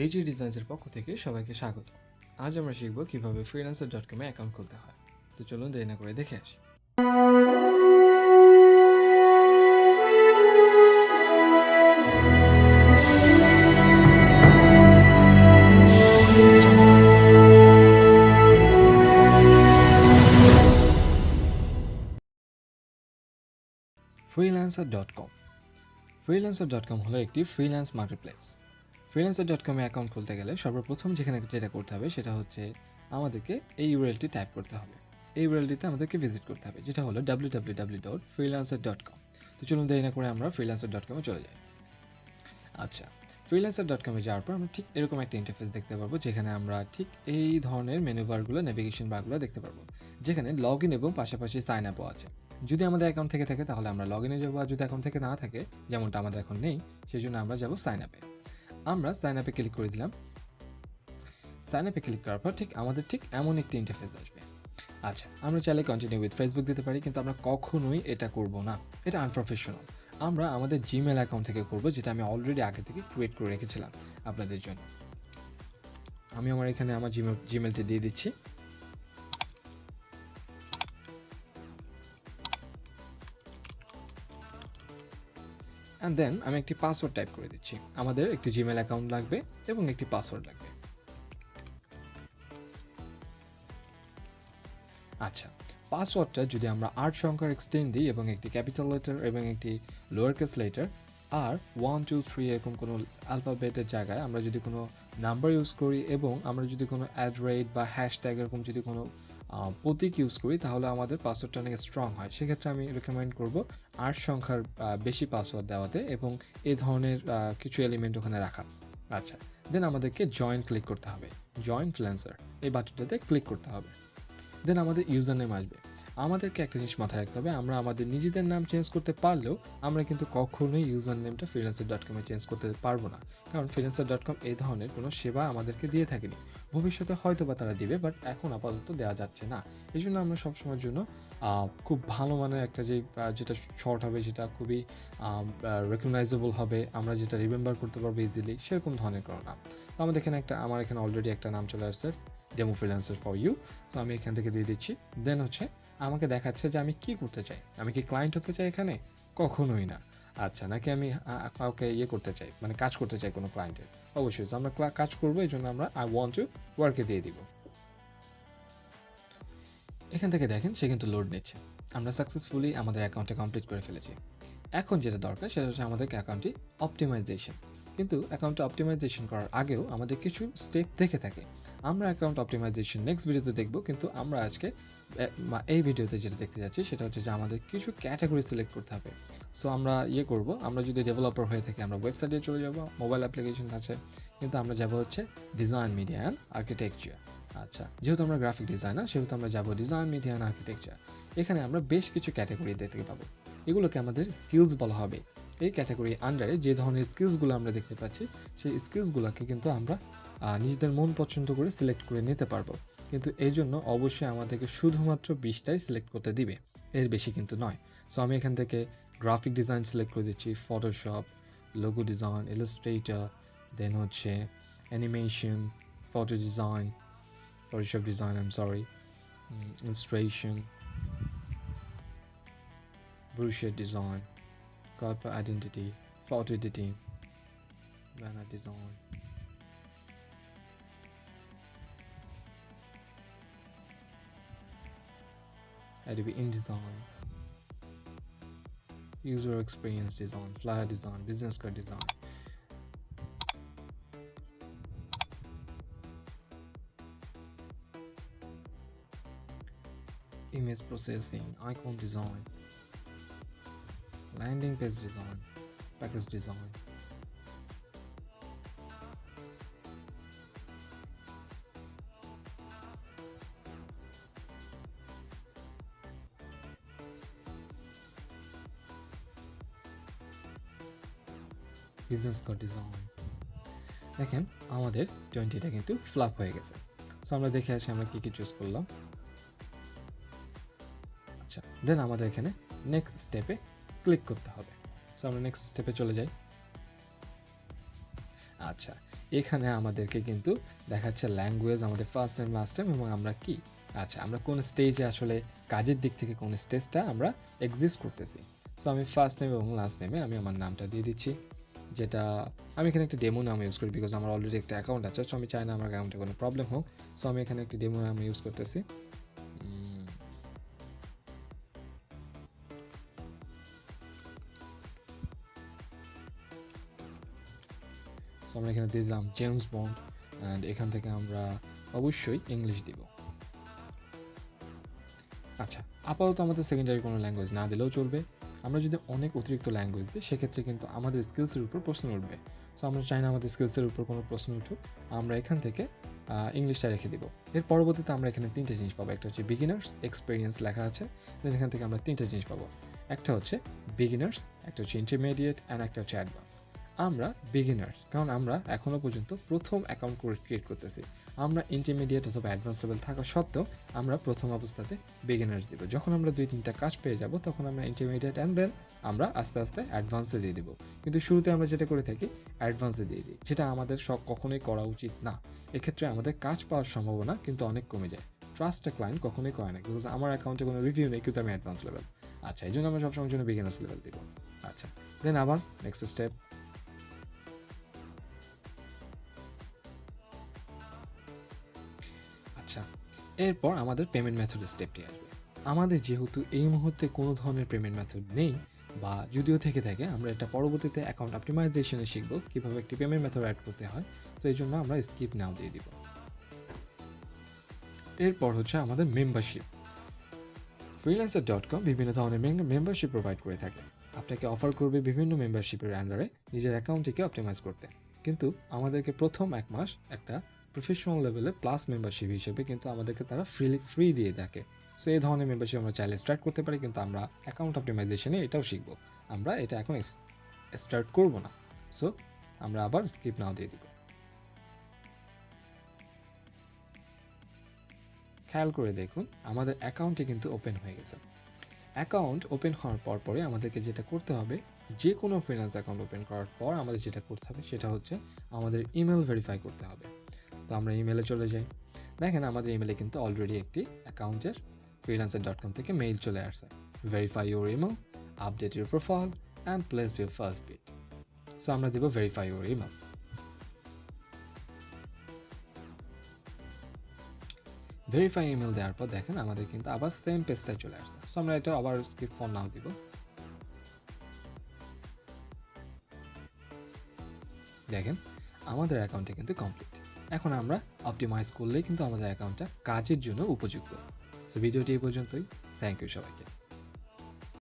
AG ডিজাইন্সের পক্ষ থেকে সবাইকে স্বাগত। আজ আমরা শিখব কিভাবে freelancer.com এ অ্যাকাউন্ট খুলতে হয়। তো চলুন দেরি না করে দেখে আসি। freelancer.com freelancer.com হলো একটি ফ্রিল্যান্স মার্কেটপ্লেস। freelancer.com এ অ্যাকাউন্ট খুলতে গেলে সর্বপ্রথম যেটা করতে হবে সেটা হচ্ছে আমাদেরকে এই ইউআরএলটি টাইপ করতে হবে। এই ইউআরএলটিতে আমাদেরকে ভিজিট করতে হবে, যেটা হলো www.freelancer.com। তো চলুন দেরি না করে আমরা freelancer.com এ চলে যাই। আচ্ছা, freelancer.com এ যাওয়ার পর আমরা ঠিক এরকম একটা ইন্টারফেস দেখতে পারবো, যেখানে আমরা ঠিক এই ধরনের মেনু বারগুলো, নেভিগেশন বারগুলো দেখতে পারবো, যেখানে লগ ইন এবং পাশাপাশি সাইন আপও আছে। যদি আমাদের অ্যাকাউন্ট থেকে থাকে তাহলে আমরা লগ ইনে যাবো, আর যদি অ্যাকাউন্ট থেকে না থাকে, যেমনটা আমাদের এখন নেই, সেই জন্য আমরা যাবো সাইন আপে। আমরা সাইন আপে ক্লিক করে দিলাম। সাইন আপে ক্লিক করার পর আমাদের ঠিক এমন একটি ইন্টারফেস আসবে। আচ্ছা, আমরা চাইলে কন্টিনিউ উইথ ফেসবুক দিতে পারি, কিন্তু আমরা কখনোই এটা করব না, এটা আনপ্রফেশনাল। আমরা আমাদের জিমেল অ্যাকাউন্ট থেকে করব, যেটা আমি অলরেডি আগে থেকে ক্রিয়েট করে রেখেছিলাম আপনাদের জন্য। আমি এখানে আমার জিমেলটি দিয়ে দিচ্ছি। অ্যান্ড দেন আমি একটি পাসওয়ার্ড টাইপ করে দিচ্ছি। আমাদের একটি জিমেল অ্যাকাউন্ট লাগবে এবং একটি পাসওয়ার্ড লাগবে। আচ্ছা, পাসওয়ার্ডটা যদি আমরা 8 সংখ্যার এক্সটেন্ড দিই এবং একটি ক্যাপিটাল লেটার এবং একটি লোয়ার কেস লেটার আর 1 2 3 এরকম কোনো অ্যালফাবেটের জায়গায় আমরা যদি কোনো নাম্বার ইউজ করি এবং আমরা যদি কোনো অ্যাডরেট বা হ্যাশট্যাগ এরকম যদি কোনো প্রতীক ইউজ করি, তাহলে আমাদের পাসওয়ার্ডটা অনেক স্ট্রং হয়। সেক্ষেত্রে আমি রেকমেন্ড করব 8 সংখ্যার বেশি পাসওয়ার্ড দেওয়াতে এবং এই ধরনের কিছু এলিমেন্ট ওখানে রাখা। আচ্ছা, দেন আমাদেরকে জয়েন ক্লিক করতে হবে। জয়েন ফ্রিল্যান্সার এই বাটনটাতে ক্লিক করতে হবে। দেন আমাদের ইউজার নেম আসবে। আমাদেরকে একটা জিনিস মাথায় রাখতে হবে, আমরা আমাদের নিজেদের নাম চেঞ্জ করতে পারলেও আমরা কিন্তু কখনোই ইউজার নেমটা freelancer.com এ চেঞ্জ করতে পারবো না, কারণ freelancer.com এই ধরনের কোনো সেবা আমাদেরকে দিয়ে থাকেনি। ভবিষ্যতে হয়তো বা তারা দিবে, বাট এখন আপাতত দেওয়া যাচ্ছে না। এই জন্য আমরা সবসময়ের জন্য খুব ভালো মানের একটা যেটা শর্ট হবে, যেটা খুবই রেকগনাইজেবল হবে, আমরা যেটা রিমেম্বার করতে পারবো ইজিলি, সেরকম ধরনের কোনো নাম। তো আমার এখানে অলরেডি একটা নাম চলে আসছে, demo freelancer for you. So আমি এখান থেকে দিয়ে দিচ্ছি। দেন আমাকে দেখাচ্ছে যে আমি কি করতে চাই। আমি কি ক্লায়েন্ট হতে চাই এখানে? কখনোই না। আচ্ছা, নাকি আমি কাউকে করতে চাই, মানে কাজ করতে চাই কোনো ক্লায়েন্টের? অবশ্যই আমরা কাজ করবো, এই জন্য আমরা আই ওয়ান্ট টু ওয়ার্কে দিয়ে দিব। এখান থেকে দেখেন সে কিন্তু লোড নিচ্ছে। আমরা সাকসেসফুলি আমাদের অ্যাকাউন্টটা কমপ্লিট করে ফেলেছি। এখন যেটা দরকার সেটা হচ্ছে আমাদের অ্যাকাউন্টটি অপটিমাইজেশন। কিন্তু অ্যাকাউন্টটা অপটিমাইজেশন করার আগেও আমাদের কিছু স্টেপ দেখে থাকে। আমরা অ্যাকাউন্ট অপটিমাইজেশন নেক্সট ভিডিওতে দেখব, কিন্তু আমরা আজকে এই ভিডিওতে যেটা দেখতে যাচ্ছি সেটা হচ্ছে যে আমাদের কিছু ক্যাটাগরি সিলেক্ট করতে হবে। সো আমরা করব, আমরা যদি ডেভেলপার হয়ে থাকি আমরা ওয়েবসাইটে চলে যাব, মোবাইল অ্যাপ্লিকেশন আছে, কিন্তু আমরা যাব হচ্ছে ডিজাইন, মিডিয়া অ্যান্ড আর্কিটেকচার। আচ্ছা, যেহেতু আমরা গ্রাফিক ডিজাইনার সেহেতু আমরা যাব ডিজাইন, মিডিয়া অ্যান্ড আর্কিটেকচার। এখানে আমরা বেশ কিছু ক্যাটাগরি দেখতে পাবো, এগুলোকে আমাদের স্কিলস বলা হবে। এই ক্যাটাগরি আন্ডারে যে ধরনের স্কিলসগুলো আমরা দেখতে পাচ্ছি, সেই স্কিলসগুলোকে কিন্তু আমরা নিজেদের মন পছন্দ করে সিলেক্ট করে নিতে পারবো। কিন্তু এই জন্য অবশ্যই আমাদেরকে শুধুমাত্র 20টাই সিলেক্ট করতে দিবে, এর বেশি কিন্তু নয়। সো আমি এখান থেকে গ্রাফিক ডিজাইন সিলেক্ট করে দিচ্ছি, ফটোশপ, লোগো ডিজাইন, ইলাস্ট্রেটর, দেন হচ্ছে animation, photo design, Photoshop design, illustration, brochure design, corporate identity, photo editing, banner design, Adobe InDesign, user experience design, flyer design, business card design. Image processing, icon design, landing page design, package design, business card design. দেখেন আমাদের 20টা কিন্তু flop হয়ে গেছে। So আমরা দেখে আসি আমরা কি চুজ করলাম। আচ্ছা, দেন আমাদের এখানে নেক্সট স্টেপে ক্লিক করতে হবে। সো আমরা নেক্সট স্টেপে চলে যাই। আচ্ছা, এখানে আমাদেরকে কিন্তু দেখাচ্ছে ল্যাঙ্গুয়েজ, আমাদের ফার্স্ট নেম, লাস্ট নেম এবং আমরা কি, আচ্ছা আমরা কোন স্টেজে আসলে কাজের দিক থেকে কোন স্টেজটা আমরা এক্সিস্ট করতেছি। সো আমি ফার্স্ট নেম এবং লাস্ট নেমে আমি আমার নামটা দিয়ে দিচ্ছি, যেটা আমি এখানে একটা ডেমো নাম ইউজ করি বিকজ আমার অলরেডি একটা অ্যাকাউন্ট আছে। সো আমি চাই না আমার অ্যাকাউন্টে কোনো প্রবলেম হোক। সো আমি এখানে একটা ডেমো নাম ইউজ করতেছি। সো আমরা এখানে দিয়ে দিলাম জেমস বন্ড অ্যান্ড এখান থেকে আমরা অবশ্যই ইংলিশ দিব। আচ্ছা, আপাতত আমাদের সেকেন্ডারি কোনো ল্যাঙ্গুয়েজ না দিলেও চলবে। আমরা যদি অনেক অতিরিক্ত ল্যাঙ্গুয়েজ দিই সেক্ষেত্রে কিন্তু আমাদের স্কিলসের উপর প্রশ্ন উঠবে। সো আমরা চাই না আমাদের স্কিলসের উপর কোনো প্রশ্ন উঠুক, আমরা এখান থেকে ইংলিশটা রেখে দিব। এর পরবর্তীতে আমরা এখানে তিনটে জিনিস পাবো। একটা হচ্ছে বিগিনার্স এক্সপিরিয়েন্স লেখা আছে, দেন এখান থেকে আমরা তিনটে জিনিস পাবো। একটা হচ্ছে বিগিনার্স, একটা হচ্ছে ইন্টারমিডিয়েট অ্যান্ড একটা হচ্ছে অ্যাডভান্স। আমরা বিগিনার্স, কারণ আমরা এখনো পর্যন্ত প্রথম অ্যাকাউন্ট ক্রিয়েট করতেছি। আমরা ইন্টারমিডিয়েট অথবা অ্যাডভান্স লেভেল থাকা সত্ত্বেও আমরা প্রথম অবস্থাতে বিগিনার্স দিব। যখন আমরা 2-3টা কাজ পেয়ে যাব তখন আমরা ইন্টারমিডিয়েট অ্যান্ড দেন আমরা আস্তে আস্তে অ্যাডভান্সে দিয়ে দিব। কিন্তু শুরুতে আমরা যেটা করে থাকি অ্যাডভান্সে দিয়ে দিই, যেটা আমাদের কখনোই করা উচিত না। এক্ষেত্রে আমাদের কাজ পাওয়ার সম্ভাবনা কিন্তু অনেক কমে যায়। ট্রাস্ট এ ক্লায়েন্ট কখনোই করে না, বিকজ আমার অ্যাকাউন্টে কোনো রিভিউ নেই কিন্তু আমি অ্যাডভান্স লেভেল। আচ্ছা, এই জন্য আমরা সবসময়ের জন্য বিগিনার্স লেভেল দিব। আচ্ছা, দেন আবার নেক্সট স্টেপ। আচ্ছা, এরপর আমাদের পেমেন্ট মেথডের স্টেপটি আসবে। আমাদের যেহেতু এই মুহূর্তে কোনো ধরনের পেমেন্ট মেথড নেই, বা যদিও থেকে থাকে আমরা এটা পরবর্তীতে অ্যাকাউন্ট অপটিমাইজেশনে শিখব কীভাবে একটি পেমেন্ট মেথড অ্যাড করতে হয়। তো এই জন্য আমরা স্কিপ নাও দিয়ে দিব। এরপর হচ্ছে আমাদের মেম্বারশিপ। freelancer.com বিভিন্ন ধরনের মেম্বারশিপ প্রোভাইড করে থাকে। আপনাকে অফার করবে বিভিন্ন মেম্বারশিপের আন্ডারে নিজের অ্যাকাউন্টটিকে অপটিমাইজ করতে। কিন্তু আমাদেরকে প্রথম 1 মাস একটা প্রফেশনাল লেভেলে প্লাস মেম্বারশিপ হিসেবে কিন্তু আমাদেরকে তারা ফ্রি দিয়ে থাকে। সো এই ধরনের মেম্বারশিপ আমরা চাইলে স্টার্ট করতে পারি, কিন্তু আমরা অ্যাকাউন্ট অপটিমাইজেশনে এটাও শিখব। আমরা এটা এখন স্টার্ট করব না। সো আমরা আবার স্কিপ নাও দিয়ে দিব। খেয়াল করে দেখুন আমাদের অ্যাকাউন্টটি কিন্তু ওপেন হয়ে গেছে। অ্যাকাউন্ট ওপেন হওয়ার পরে আমাদেরকে যেটা করতে হবে, যে কোনো ফ্রিল্যান্স অ্যাকাউন্ট ওপেন করার পর আমাদের যেটা করতে হবে সেটা হচ্ছে আমাদের ইমেল ভেরিফাই করতে হবে। তো আমরা ইমেলে চলে যাই। দেখেন আমাদের ইমেলে কিন্তু অলরেডি একটি অ্যাকাউন্টের freelancer.com থেকে মেইল চলে আসছে। Verify your email, update your profile and place your first bid. So আমরা দেব verify your email. Verify email দেওয়ার পর দেখেন আমাদের কিন্তু আবার সেম পেজটাই চলে আসছে। সো আমরা এটা আবার স্কিপ ফর নাও দিব। দেখেন আমাদের অ্যাকাউন্টে কিন্তু কমপ্লিট। এখন আমরা অপটিমাইজ করলেই কিন্তু আমাদের অ্যাকাউন্টটা কাজের জন্য উপযুক্ত। সো ভিডিওটি এই পর্যন্তই। থ্যাংক ইউ সবাইকে।